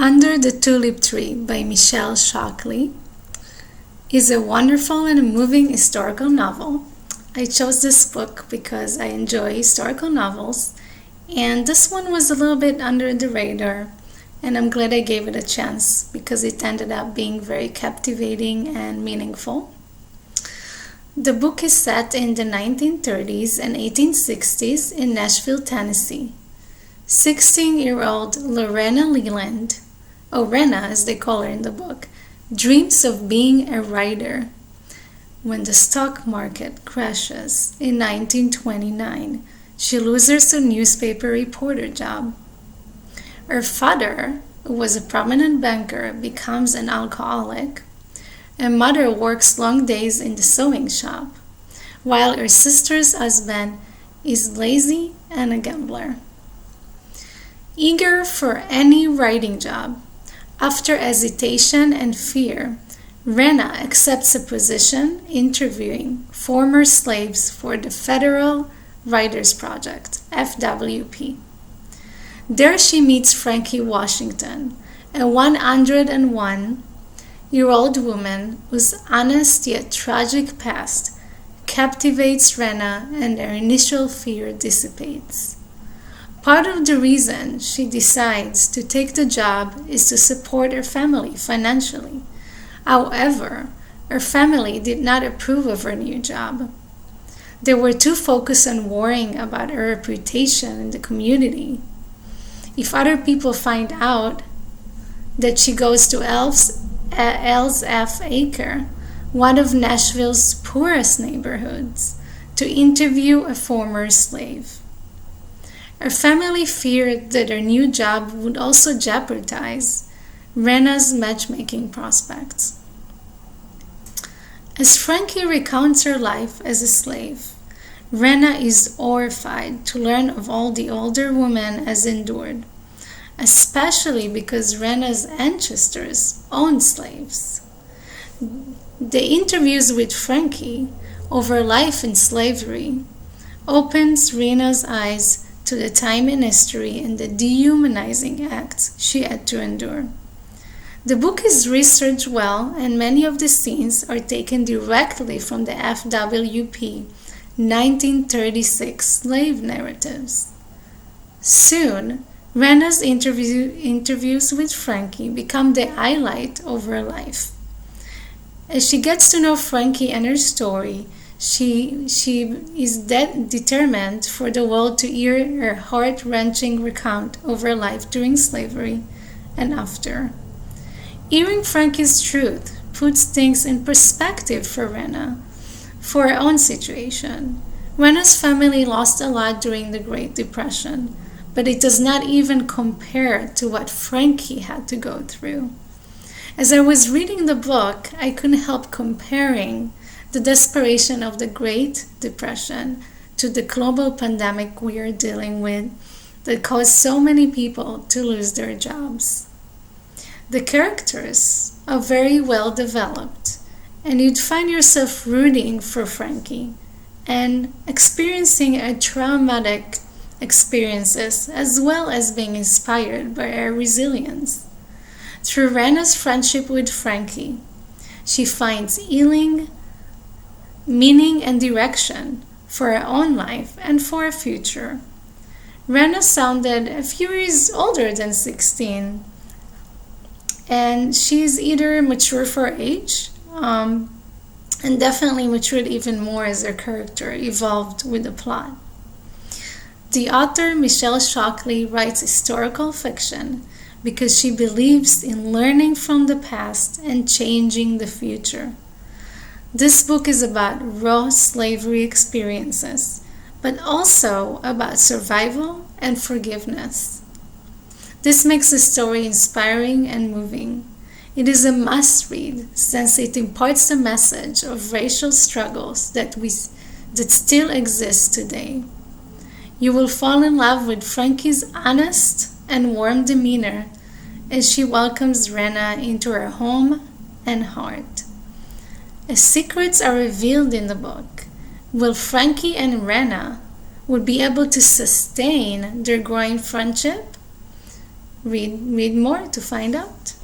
Under the Tulip Tree by Michelle Shockley is a wonderful and moving historical novel. I chose this book because I enjoy historical novels, and this one was a little bit under the radar, and I'm glad I gave it a chance because it ended up being very captivating and meaningful. The book is set in the 1930s and 1860s in Nashville, Tennessee. 16-year-old Lorena Leland, or Rena as they call her in the book, dreams of being a writer. When the stock market crashes in 1929, she loses her newspaper reporter job. Her father, who was a prominent banker, becomes an alcoholic. Her mother works long days in the sewing shop, while her sister's husband is lazy and a gambler. Eager for any writing job, after hesitation and fear, Rena accepts a position interviewing former slaves for the Federal Writers Project, FWP. There she meets Frankie Washington, a 101-year-old woman whose honest yet tragic past captivates Rena and her initial fear dissipates. Part of the reason she decides to take the job is to support her family financially. However, her family did not approve of her new job. They were too focused on worrying about her reputation in the community. If other people find out that she goes to Elsf Acre, one of Nashville's poorest neighborhoods, to interview a former slave. Her family feared that her new job would also jeopardize Rena's matchmaking prospects. As Frankie recounts her life as a slave, Rena is horrified to learn of all the older woman has endured, especially because Rena's ancestors owned slaves. The interviews with Frankie over life in slavery opens Rena's eyes to the time in history and the dehumanizing acts she had to endure. The book is researched well, and many of the scenes are taken directly from the FWP 1936 slave narratives. Soon, Rena's interviews with Frankie become the highlight of her life. As she gets to know Frankie and her story, she is determined for the world to hear her heart-wrenching recount of her life during slavery and after. Hearing Frankie's truth puts things in perspective for Rena, for her own situation. Rena's family lost a lot during the Great Depression, but it does not even compare to what Frankie had to go through. As I was reading the book, I couldn't help comparing the desperation of the Great Depression to the global pandemic we are dealing with that caused so many people to lose their jobs. The characters are very well developed, and you'd find yourself rooting for Frankie and experiencing a traumatic experiences as well as being inspired by her resilience. Through Rena's friendship with Frankie, she finds healing, meaning, and direction for her own life and for her future. Rena sounded a few years older than 16, and she's either mature for her age and definitely matured even more as her character evolved with the plot. The author Michelle Shockley writes historical fiction because she believes in learning from the past and changing the future. This book is about raw slavery experiences, but also about survival and forgiveness. This makes the story inspiring and moving. It is a must-read since it imparts the message of racial struggles that still exist today. You will fall in love with Frankie's honest and warm demeanor as she welcomes Rena into her home and heart. As secrets are revealed in the book, will Frankie and Rena be able to sustain their growing friendship? Read more to find out.